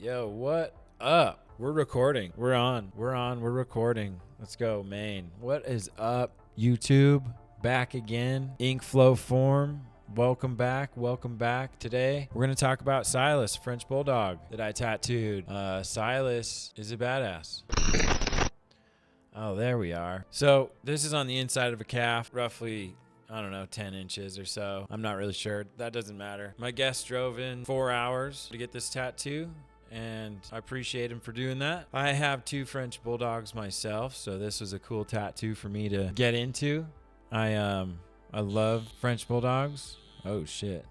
Yo, what up? We're recording. We're on. We're recording. Let's go, Maine. What is up, YouTube? Back again. Ink flow form. Welcome back. Today, we're going to talk about Silas, French Bulldog that I tattooed. Silas is a badass. Oh, there we are. So this is on the inside of a calf, roughly, I don't know, 10 inches or so. I'm not really sure. That doesn't matter. My guest drove in 4 hours to get this tattoo, and I appreciate him for doing that. I have 2 French Bulldogs myself, so this was a cool tattoo for me to get into. I love French Bulldogs. Oh shit.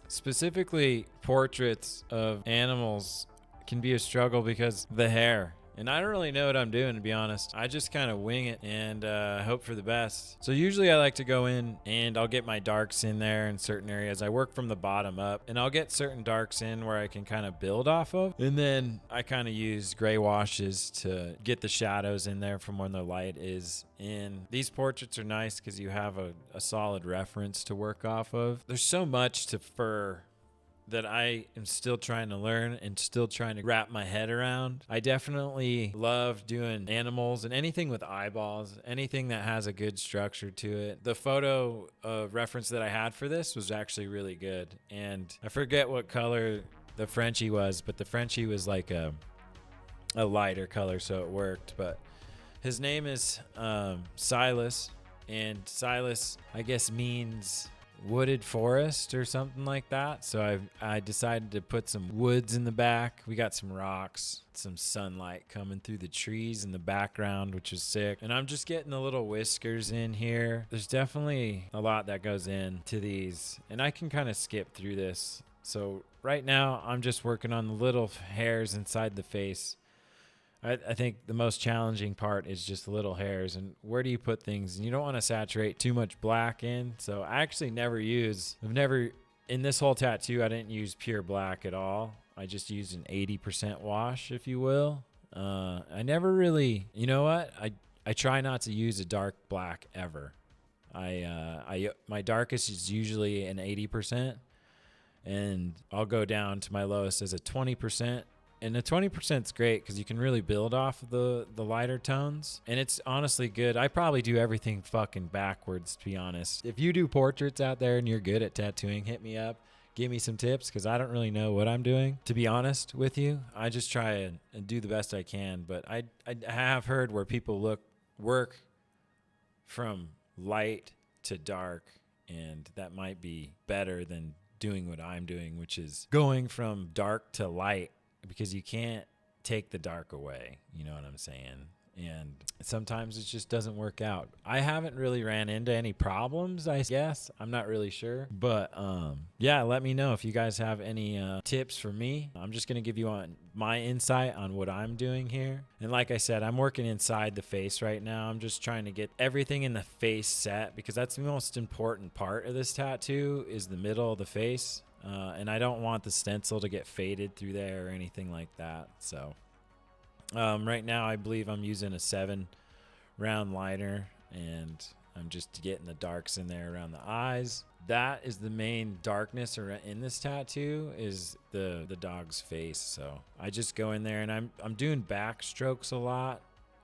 Specifically portraits of animals can be a struggle because of the hair. And I don't really know what I'm doing, to be honest. I just kind of wing it and hope for the best. So usually I like to go in and I'll get my darks in there in certain areas. I work from the bottom up and I'll get certain darks in where I can kind of build off of. And then I kind of use gray washes to get the shadows in there from when the light is in. These portraits are nice because you have a solid reference to work off of. There's so much to fur that I am still trying to learn and still trying to wrap my head around. I definitely love doing animals and anything with eyeballs, anything that has a good structure to it. The photo reference that I had for this was actually really good. And I forget what color the Frenchie was, but the Frenchie was like a lighter color, so it worked. But his name is Silas, and Silas, I guess, means wooded forest or something like that. So I decided to put some woods in the back. We got some rocks, some sunlight coming through the trees in the background, which is sick. And I'm just getting the little whiskers in here. There's definitely a lot that goes into these, and I can kind of skip through this. So right now I'm just working on the little hairs inside the face. I think the most challenging part is just the little hairs and where do you put things, and you don't want to saturate too much black in. So I actually in this whole tattoo, I didn't use pure black at all. I just used an 80% wash, if you will. I never really, you know what? I try not to use a dark black ever. My darkest is usually an 80%, and I'll go down to my lowest as a 20%. And the 20% is great because you can really build off of the lighter tones. And it's honestly good. I probably do everything fucking backwards, to be honest. If you do portraits out there and you're good at tattooing, hit me up. Give me some tips because I don't really know what I'm doing, to be honest with you. I just try and do the best I can. But I have heard where people work from light to dark, and that might be better than doing what I'm doing, which is going from dark to light, because you can't take the dark away, you know what I'm saying? And sometimes it just doesn't work out. I haven't really ran into any problems, I guess. I'm not really sure. But yeah, let me know if you guys have any tips for me. I'm just going to give you my insight on what I'm doing here. And like I said, I'm working inside the face right now. I'm just trying to get everything in the face set because that's the most important part of this tattoo is the middle of the face. And I don't want the stencil to get faded through there or anything like that. So right now I believe I'm using a 7-round liner, and I'm just getting the darks in there around the eyes. That is the main darkness in this tattoo is the dog's face. So I just go in there and I'm doing back strokes a lot,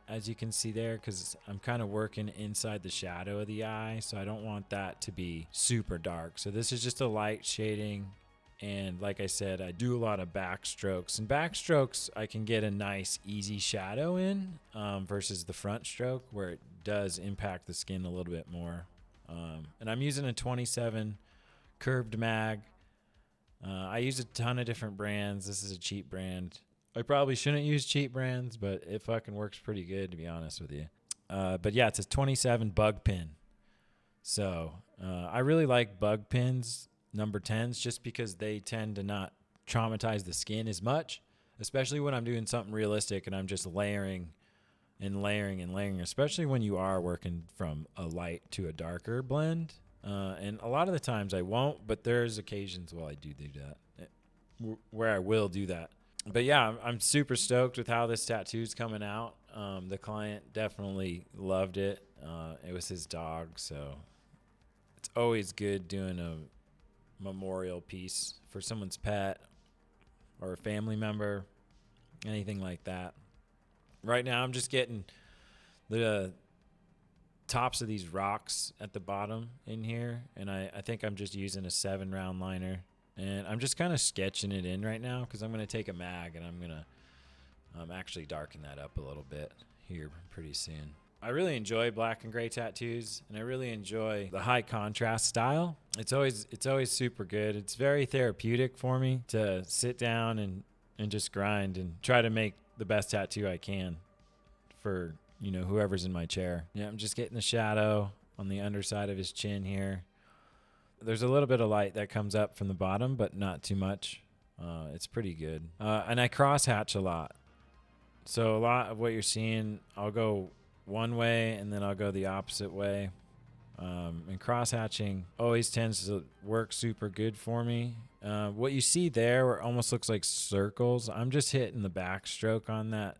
as you can see there, because I'm kind of working inside the shadow of the eye, so I don't want that to be super dark. So this is just a light shading, and like I said, I do a lot of back strokes. And back strokes, I can get a nice, easy shadow in versus the front stroke, where it does impact the skin a little bit more. And I'm using a 27 curved mag. I use a ton of different brands. This is a cheap brand. I probably shouldn't use cheap brands, but it fucking works pretty good, to be honest with you. But yeah, it's a 27 bug pin. So I really like bug pins, number 10s, just because they tend to not traumatize the skin as much, especially when I'm doing something realistic and I'm just layering and layering and layering, especially when you are working from a light to a darker blend. And a lot of the times I won't, but there's occasions where I do that, where I will do that. But yeah, I'm super stoked with how this tattoo's coming out. The client definitely loved it. It was his dog, so it's always good doing a memorial piece for someone's pet or a family member, anything like that. Right now, I'm just getting the tops of these rocks at the bottom in here, and I think I'm just using a 7-round liner, and I'm just kind of sketching it in right now because I'm going to take a mag and I'm going to actually darken that up a little bit here pretty soon. I really enjoy black and gray tattoos, and I really enjoy the high contrast style. It's always super good. It's very therapeutic for me to sit down and just grind and try to make the best tattoo I can for, whoever's in my chair. Yeah, I'm just getting the shadow on the underside of his chin here. There's a little bit of light that comes up from the bottom, but not too much. It's pretty good. And I cross hatch a lot. So a lot of what you're seeing, I'll go one way and then I'll go the opposite way. And cross hatching always tends to work super good for me. What you see there where it almost looks like circles, I'm just hitting the backstroke on that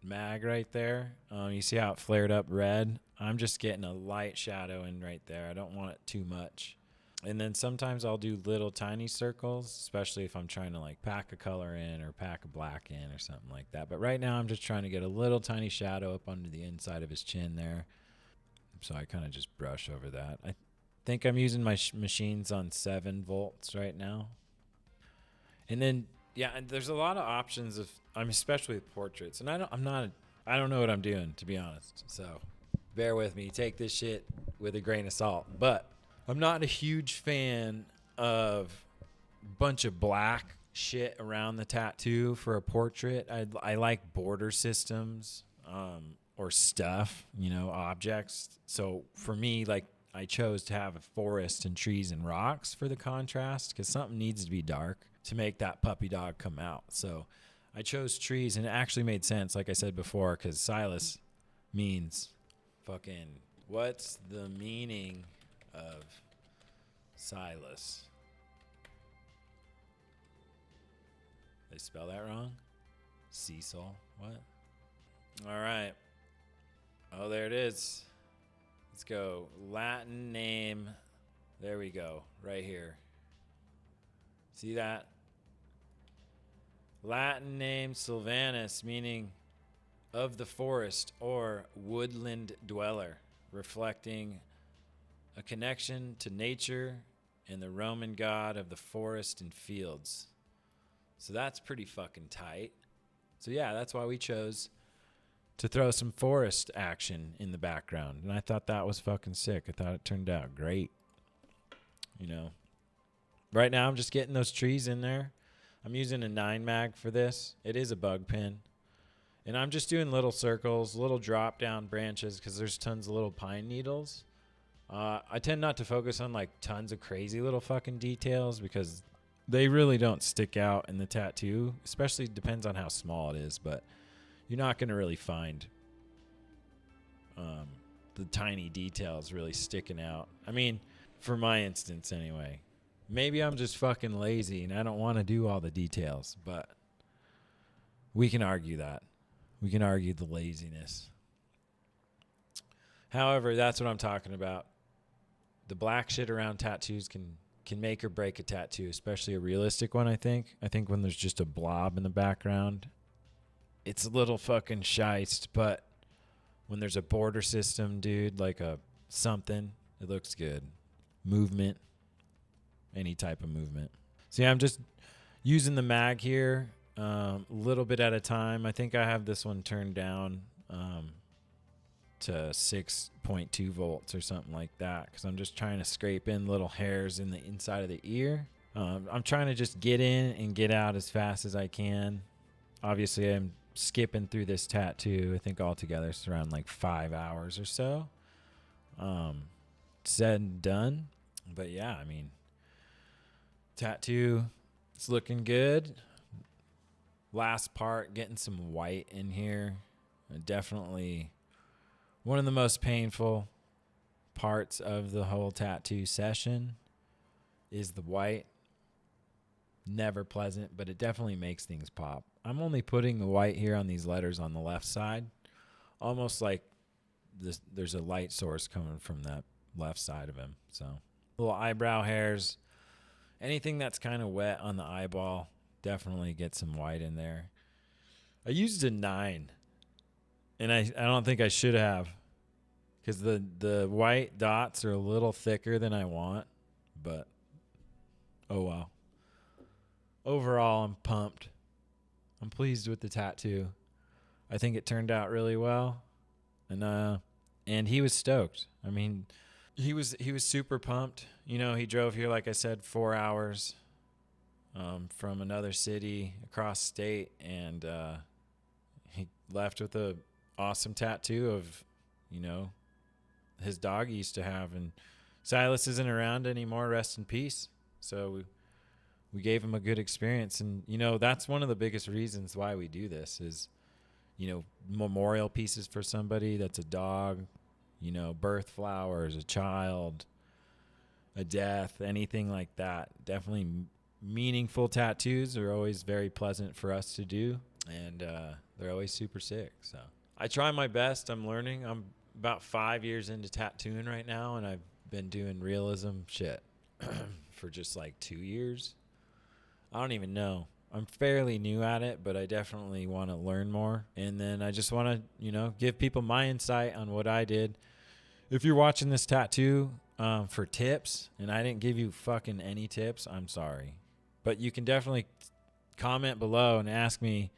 mag right there. You see how it flared up red? I'm just getting a light shadow in right there. I don't want it too much. And then sometimes I'll do little tiny circles, especially if I'm trying to like pack a color in or pack a black in or something like that. But right now I'm just trying to get a little tiny shadow up under the inside of his chin there. So I kind of just brush over that. I think I'm using my machines on 7 volts right now. And then, yeah, and there's a lot of options especially with portraits. And I don't know what I'm doing, to be honest. So bear with me. Take this shit with a grain of salt. But I'm not a huge fan of a bunch of black shit around the tattoo for a portrait. I like border systems or stuff, objects. So for me, like, I chose to have a forest and trees and rocks for the contrast because something needs to be dark to make that puppy dog come out. So I chose trees, and it actually made sense, like I said before, because Silas means fucking, what's the meaning of Silas? Did I spell that wrong? Cecil? What? All right. Oh, there it is. Let's go. Latin name. There we go. Right here. See that? Latin name Sylvanus, meaning of the forest or woodland dweller, reflecting a connection to nature and the Roman god of the forest and fields. So that's pretty fucking tight. So yeah, that's why we chose to throw some forest action in the background. And I thought that was fucking sick. I thought it turned out great. Right now I'm just getting those trees in there. I'm using a 9 mag for this. It is a bug pin. And I'm just doing little circles, little drop down branches because there's tons of little pine needles. I tend not to focus on like tons of crazy little fucking details because they really don't stick out in the tattoo. Especially depends on how small it is, but you're not going to really find the tiny details really sticking out. I mean, for my instance anyway. Maybe I'm just fucking lazy and I don't want to do all the details, but we can argue that. We can argue the laziness. However, that's what I'm talking about. The black shit around tattoos can make or break a tattoo, especially a realistic one, I think. I think when there's just a blob in the background, it's a little fucking shiced, but when there's a border system, dude, like a something, it looks good. Movement, any type of movement. So yeah, I'm just using the mag here a little bit at a time. I think I have this one turned down to 6.2 volts or something like that because I'm just trying to scrape in little hairs in the inside of the ear. I'm trying to just get in and get out as fast as I can. Obviously, I'm skipping through this tattoo. I think altogether it's around like 5 hours or so. Said and done. But yeah, I mean, tattoo, it's looking good. Last part, getting some white in here. Definitely one of the most painful parts of the whole tattoo session is the white. Never pleasant, but it definitely makes things pop. I'm only putting the white here on these letters on the left side, almost like there's a light source coming from that left side of him. So little eyebrow hairs. anything that's kind of wet on the eyeball, definitely get some white in there. I used a 9, and I don't think I should have, because the white dots are a little thicker than I want, but oh well. Overall, I'm pumped. I'm pleased with the tattoo. I think it turned out really well, and he was stoked. I mean, he was super pumped. You know, he drove here, like I said, 4 hours from another city across state, and he left with a awesome tattoo of, you know, his dog he used to have. And Silas isn't around anymore, rest in peace. So we gave him a good experience. And, you know, that's one of the biggest reasons why we do this is, you know, memorial pieces for somebody that's a dog, you know, birth flowers, a child, a death, anything like that. Definitely meaningful tattoos are always very pleasant for us to do, and they're always super sick. So I try my best. I'm learning. I'm about 5 years into tattooing right now, and I've been doing realism shit for just like 2 years. I don't even know. I'm fairly new at it, but I definitely want to learn more. And then I just want to, you know, give people my insight on what I did. If you're watching this tattoo for tips, and I didn't give you fucking any tips, I'm sorry. But you can definitely comment below and ask me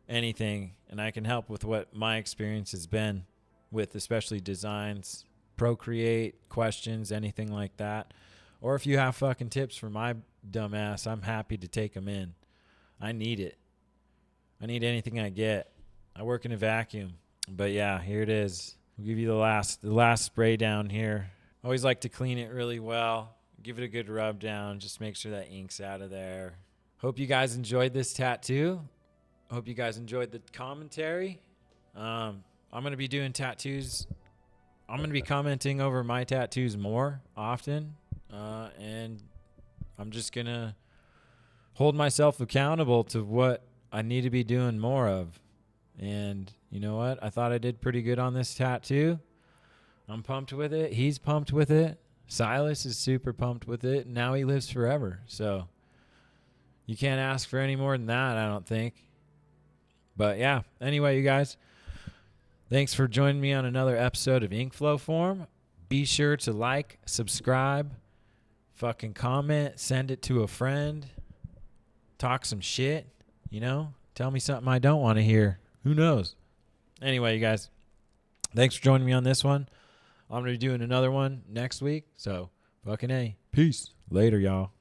anything, and I can help with what my experience has been with especially designs, Procreate, questions, anything like that. Or if you have fucking tips for my dumb ass, I'm happy to take them in. I need it. I need anything I get. I work in a vacuum. But yeah, here it is. We'll give you the last spray down here. Always like to clean it really well. Give it a good rub down. Just make sure that ink's out of there. Hope you guys enjoyed this tattoo. Hope you guys enjoyed the commentary. I'm going to be doing tattoos. I'm going to be commenting over my tattoos more often. And I'm just going to hold myself accountable to what I need to be doing more of. And you know what? I thought I did pretty good on this tattoo. I'm pumped with it. He's pumped with it. Silas is super pumped with it. Now he lives forever. So you can't ask for any more than that, I don't think. But yeah, anyway, you guys, thanks for joining me on another episode of Ink Flow Form. Be sure to like, subscribe, fucking comment, send it to a friend, talk some shit, you know, tell me something I don't want to hear. Who knows? Anyway, you guys, thanks for joining me on this one. I'm going to be doing another one next week. So, fucking A. Peace. Later, y'all.